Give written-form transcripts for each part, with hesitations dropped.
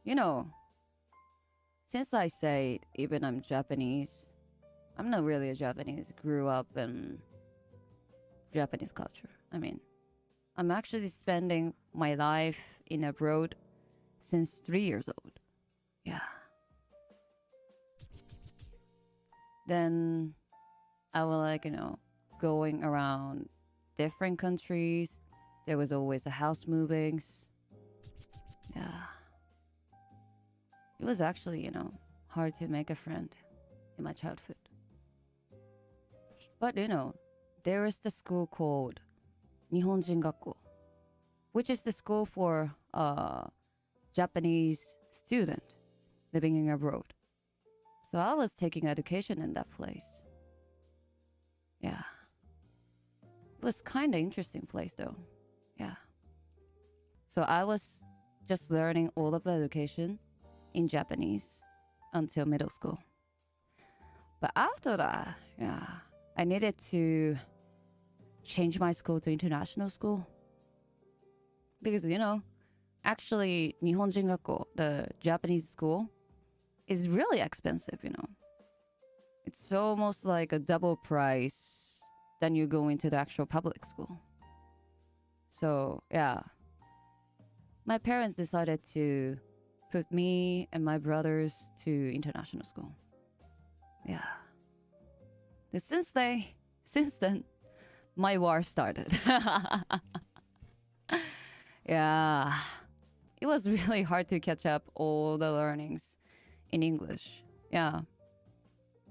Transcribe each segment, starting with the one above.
You know, since I say even I'm Japanese, I'm not really a Japanese. Grew up in Japanese culture. I mean, I'm actually spending my life in abroad since 3 years old. Yeah. Then I was like, going around different countries. There was always a house movings. Yeah. It was actually, hard to make a friend in my childhood. But, there is the school called Nihonjin Gakko, which is the school for Japanese student living in abroad. So I was taking education in that place. Yeah. It was kind of interesting place though. Yeah. So I was just learning all of the education in Japanese until middle school. But after that, yeah, I needed to change my school to international school. Because, actually, Nihonjin Gakko, the Japanese school, is really expensive. It's almost like a double price than you go into the actual public school. So, yeah. My parents decided to put me and my brothers to international school. Yeah. But since then, my war started. Yeah. It was really hard to catch up all the learnings in English. Yeah.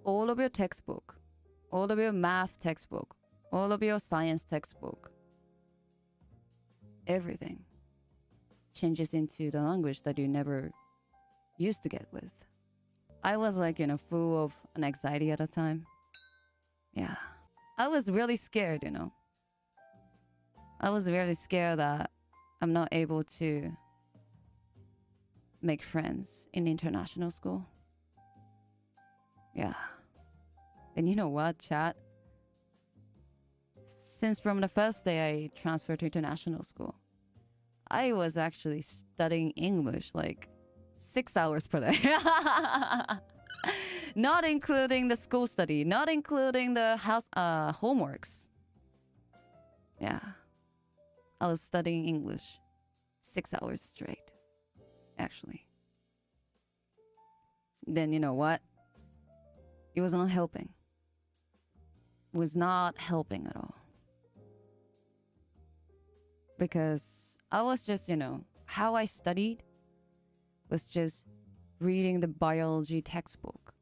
All of your textbook, all of your math textbook, all of your science textbook, everything changes into the language that you never used to get with. I was like, full of an anxiety at the time. Yeah. I was really scared, I was really scared that I'm not able to make friends in international school. Yeah. And you know what, chat? Since from the first day I transferred to international school, I was actually studying English like 6 hours per day. Not including the school study, not including the house homeworks. Yeah. I was studying English 6 hours straight, actually. Then you know what? It was not helping. It was not helping at all. Because I was just, how I studied was just reading the biology textbook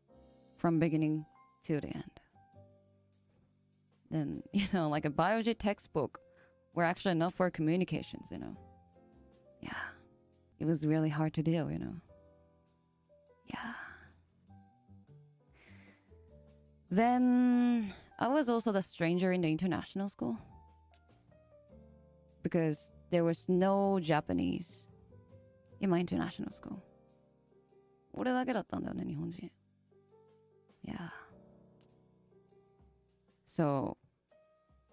from beginning to the end. Then, like a biology textbook were actually not for communications, Yeah. It was really hard to deal, Yeah. Then I was also the stranger in the international school. Because there was no Japanese in my international school. 俺だけだったんだよね、日本人。Yeah. So,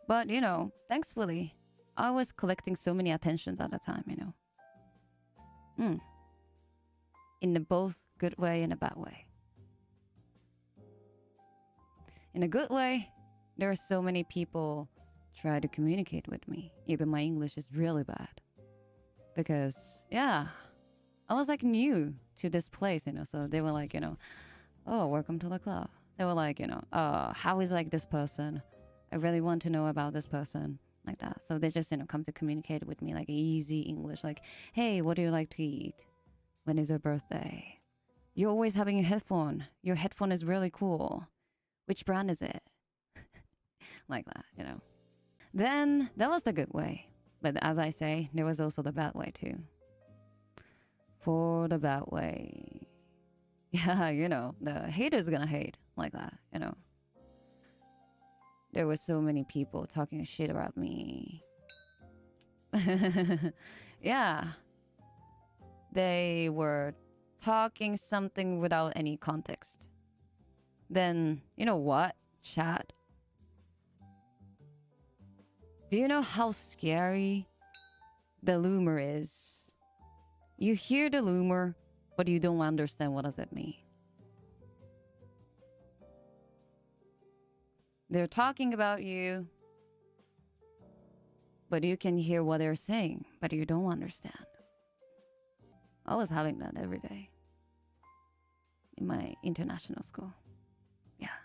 but thankfully, I was collecting so many attentions at a time, In a both good way and a bad way. In a good way, there are so many people try to communicate with me. Even my English is really bad. Because, yeah, I was like new to this place, So they were like, oh, welcome to the club. They were like, how is like this person? I really want to know about this person. Like that. So they just, come to communicate with me like easy English. Like, hey, what do you like to eat? When is your birthday? You're always having a headphone. Your headphone is really cool. Which brand is it? Like that, Then that was the good way. But as I say, there was also the bad way too. For the bad way. Yeah, the hater's gonna hate like that, There were so many people talking shit about me. Yeah. They were talking something without any context. Then, you know what, chat? Do you know how scary the rumor is? You hear the rumor but you don't understand what does it mean. They're talking about you, but you can hear what they're saying, but you don't understand. I was having that every day in my international school. Yeah.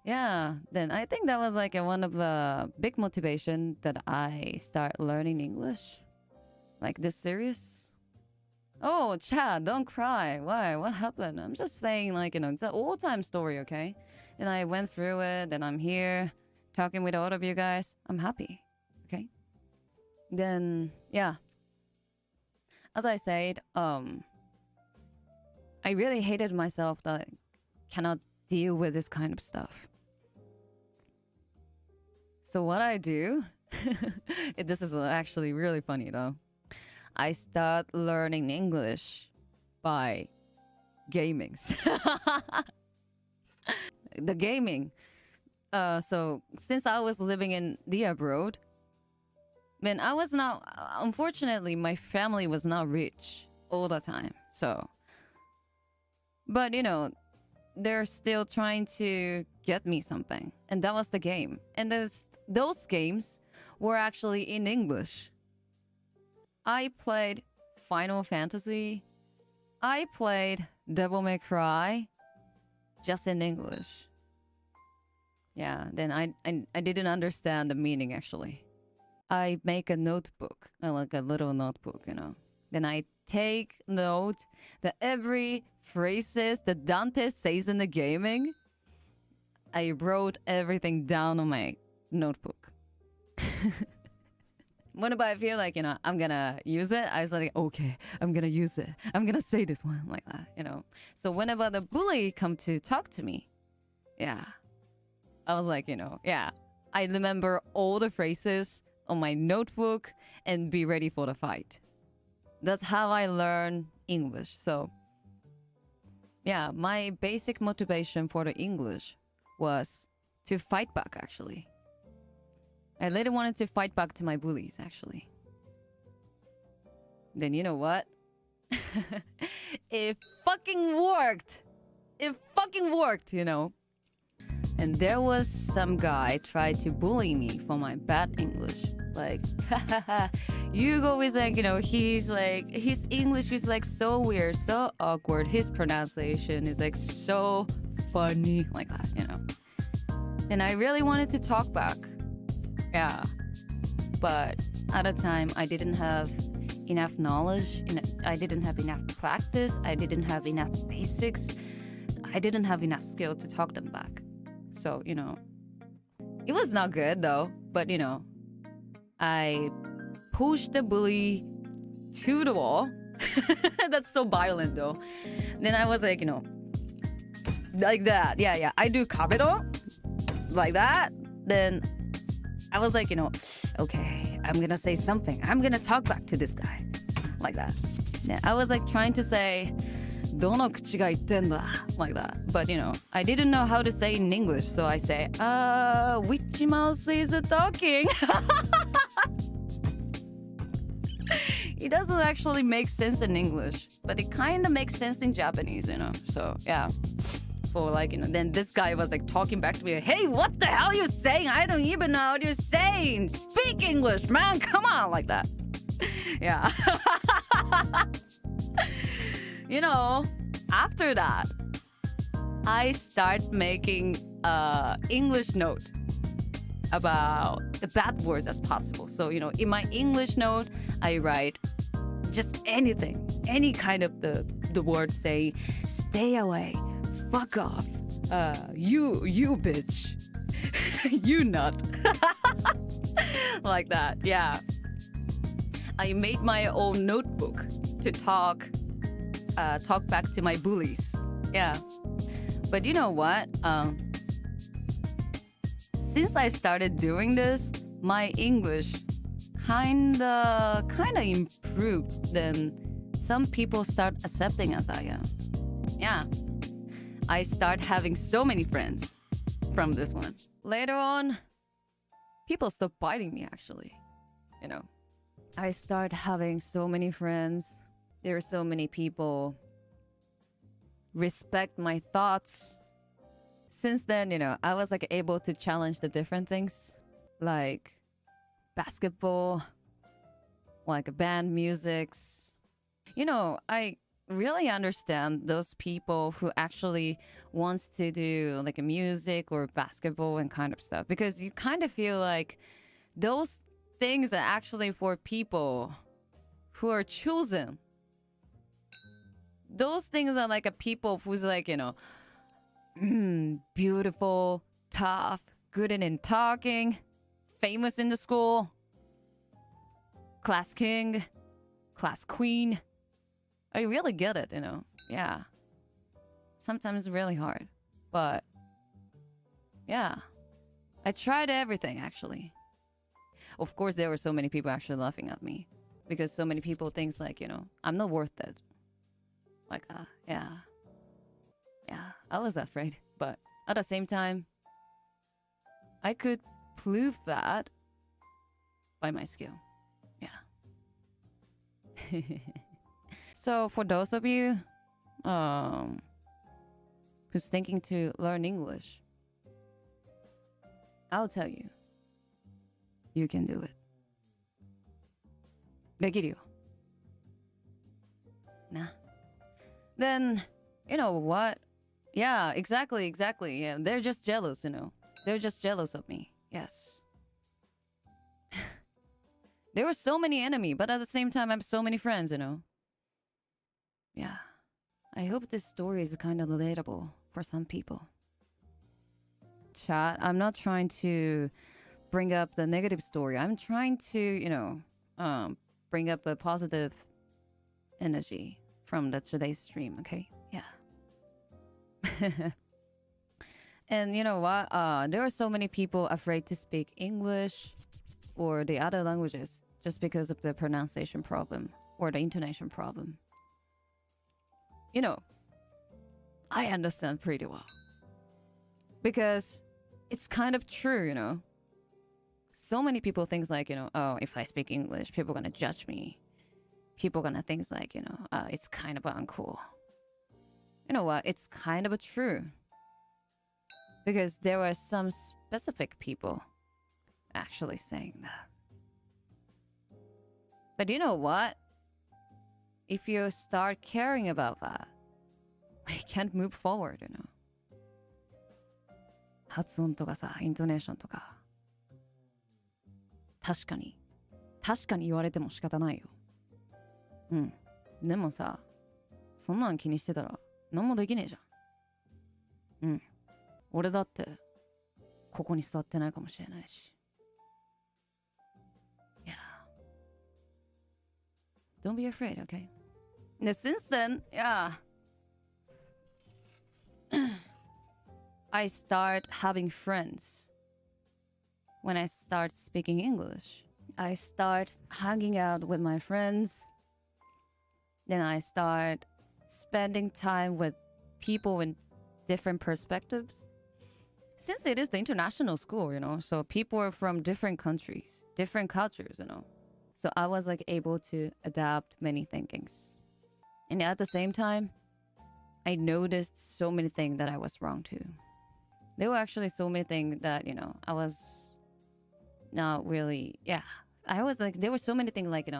Yeah, then I think that was like one of the big motivation that I start learning English. Like this serious. Oh, Chad, don't cry. Why? What happened? I'm just saying, like, it's an old time story, okay? And I went through it, and I'm here talking with all of you guys. I'm happy, okay? Then, yeah. As I said, I really hated myself that I cannot deal with this kind of stuff. So what I do, this is actually really funny though. I start learning English by gaming. The gaming. So since I was living in the abroad, then I was not, unfortunately, my family was not rich all the time. So, but they're still trying to get me something. And that was the game. And those games were actually in English. I played Final Fantasy. I played Devil May Cry just in English. Yeah, then I didn't understand the meaning actually. I make a notebook, like a little notebook, Then I take note that every phrases that Dante says in the gaming, I wrote everything down on my notebook. Whenever I feel like, I'm gonna use it, I was like, okay, I'm gonna use it. I'm gonna say this one like that, So whenever the bully come to talk to me, yeah, I was like, yeah, I remember all the phrases on my notebook and be ready for the fight. That's how I learn English. So yeah, my basic motivation for the English was to fight back, actually. I later wanted to fight back to my bullies, actually. Then you know what? It fucking worked! It fucking worked, And there was some guy tried to bully me for my bad English. Like, Hugo is like, he's like, his English is like so weird, so awkward. His pronunciation is like so funny, like that, And I really wanted to talk back. Yeah. But at the time, I didn't have enough knowledge. I didn't have enough practice. I didn't have enough basics. I didn't have enough skill to talk them back. So, it was not good though. But, I pushed the bully to the wall. That's so violent though. Then I was like, like that. Yeah. I do kabedo. Like that. Then I was like, okay, I'm gonna say something. I'm gonna talk back to this guy. Like that. Yeah, I was like trying to say, どの口が言ってんだ? Like that. But, I didn't know how to say in English. So I say, which mouse is talking? It doesn't actually make sense in English. But it kind of makes sense in Japanese, So, yeah. For like, then this guy was like talking back to me. Hey, what the hell are you saying? I don't even know what you're saying. Speak English, man. Come on, like that. Yeah. After that, I start making English note about the bad words as possible. So, in my English note, I write just anything, any kind of the word say, stay away, fuck off, you bitch, you nut. Like that, yeah. I made my own notebook to talk back to my bullies. Yeah. But you know what? Since I started doing this, my English kinda improved. Then some people start accepting as I am. Yeah. I start having so many friends from this one. Later on, people stop biting me actually. I start having so many friends. There are so many people respect my thoughts. Since then, I was like able to challenge the different things like basketball, like band musics. I really understand those people who actually wants to do like a music or basketball and kind of stuff, because you kind of feel like those things are actually for people who are chosen. Those things are like a people who's like, beautiful, tough, good in talking, famous in the school, class king, class queen. I really get it, Yeah. Sometimes it's really hard. But yeah. I tried everything actually. Of course there were so many people actually laughing at me. Because so many people think like, I'm not worth it. Like, yeah. Yeah, I was afraid. But at the same time, I could prove that by my skill. Yeah. So for those of you who's thinking to learn English, I'll tell you, you can do it. できるよ。な。Then, you know what? Yeah, exactly. Yeah, they're just jealous, They're just jealous of me. Yes. There were so many enemies, but at the same time, I have so many friends, Yeah. I hope this story is kind of relatable for some people. Chat, I'm not trying to bring up the negative story. I'm trying to, bring up a positive energy from today's stream, okay? Yeah. And you know what? There are so many people afraid to speak English or the other languages just because of the pronunciation problem or the intonation problem. I understand pretty well. Because it's kind of true, So many people think like, oh, if I speak English, people are gonna judge me. People are gonna think like, it's kind of uncool. You know what? It's kind of true. Because there were some specific people actually saying that. But you know what? If you start caring about that, we can't move forward, 発音とかさ、イントネーションとか。確かに言われても仕方ないよ。うん。でもさ、そんなん気にしてたら何もできねえじゃん。うん。俺だってここに座ってないかもしれないし。Yeah. Don't be afraid, okay? And since then, yeah. I start having friends. When I start speaking English, I start hanging out with my friends. Then I start spending time with people in different perspectives. Since it is the international school, so people are from different countries, different cultures, So I was like able to adapt many thinkings. And at the same time, I noticed so many things that I was wrong too. There were actually so many things that, I was not really, yeah. I was like, there were so many things like,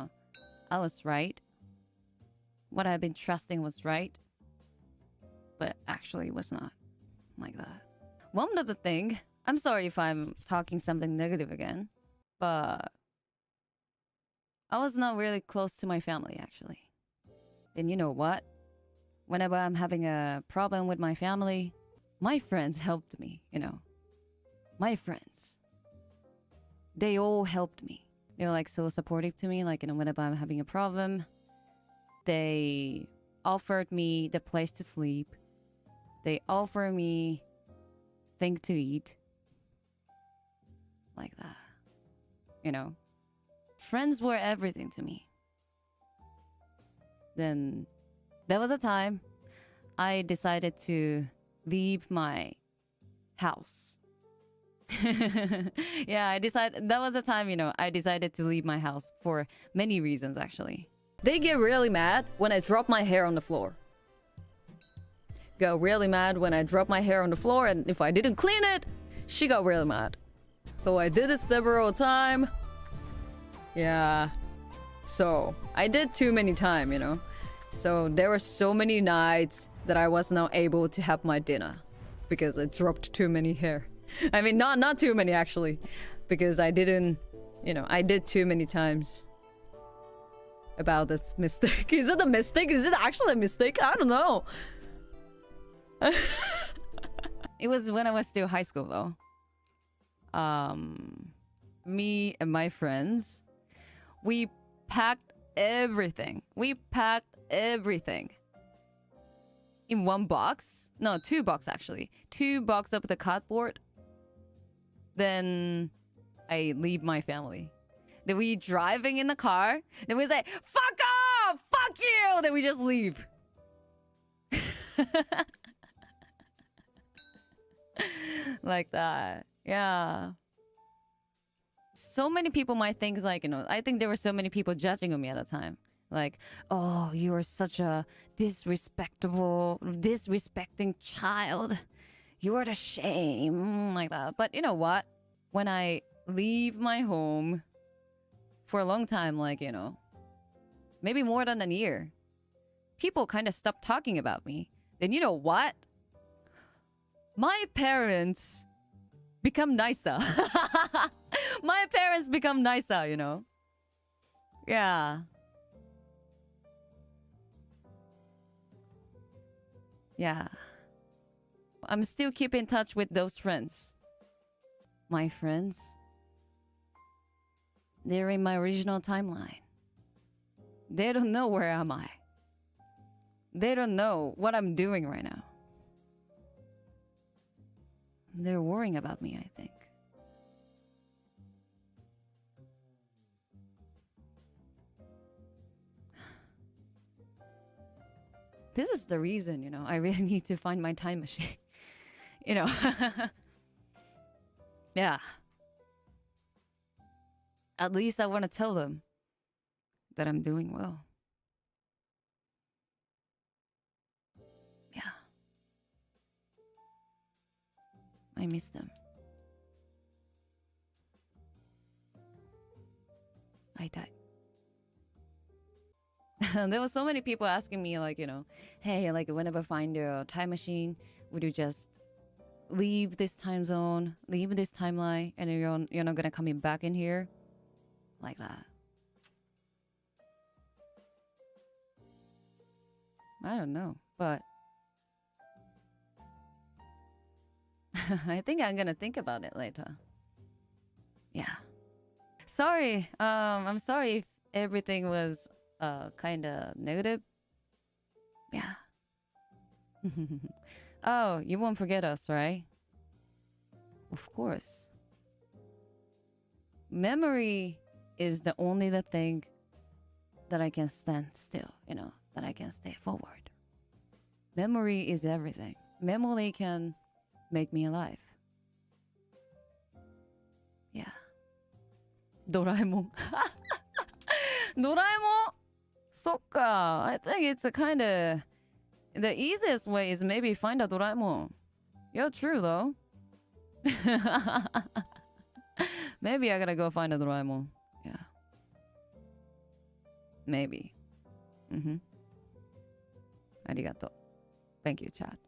I was right. What I've been trusting was right. But actually it was not like that. One of the thing, I'm sorry if I'm talking something negative again, but I was not really close to my family actually. And you know what? Whenever I'm having a problem with my family, my friends helped me, My friends. They all helped me. They were like so supportive to me. Like, whenever I'm having a problem, they offered me the place to sleep. They offer me things to eat. Like that. Friends were everything to me. Then there was a time I decided to leave my house Yeah, I decided that was the time, I decided to leave my house for many reasons actually. They get really mad when I drop my hair on the floor. Got really mad when I dropped my hair on the floor, and if I didn't clean it, she got really mad. So I did it several times. Yeah. So I did too many times. So there were so many nights that I was not able to have my dinner because I dropped too many hair. I mean, not too many actually, because I didn't, I did too many times about this mistake. Is it a mistake? Is it actually a mistake? I don't know. It was when I was still high school though. Me and my friends, we packed everything. We packed everything in one box. No, two box actually. Two box of the cardboard. Then I leave my family. Then we driving in the car. Then we say, "Fuck off! Fuck you!" Then we just leave. Like that. Yeah. So many people might think like, I think there were so many people judging me at the time. Like, oh, you are such a disrespecting child. You are the shame. Like that. But you know what? When I leave my home for a long time, like, maybe more than a year, people kind of stopped talking about me. Then you know what? My parents become nicer. My parents become nicer, Yeah. Yeah. I'm still keeping in touch with those friends. My friends. They're in my original timeline. They don't know where am I. They don't know what I'm doing right now. They're worrying about me, I think. This is the reason, I really need to find my time machine. Yeah. At least I want to tell them that I'm doing well. Yeah. I miss them. I died. There were so many people asking me, like, hey, like, whenever I find a time machine, would you just leave this time zone, leave this timeline, and you're not gonna come back in here? Like that. I don't know, but I think I'm gonna think about it later. Yeah. Sorry. I'm sorry if everything was kind of negative. Yeah. Oh, you won't forget us, right? Of course. Memory is the only the thing that I can stand still, that I can stay forward. Memory is everything. Memory can make me alive. Yeah. Doraemon. Doraemon? Sokka. I think it's a kind of... The easiest way is maybe find a Doraemon. You're true, though. Maybe I gotta go find a Doraemon. Yeah. Maybe. Arigato. Thank you, chat.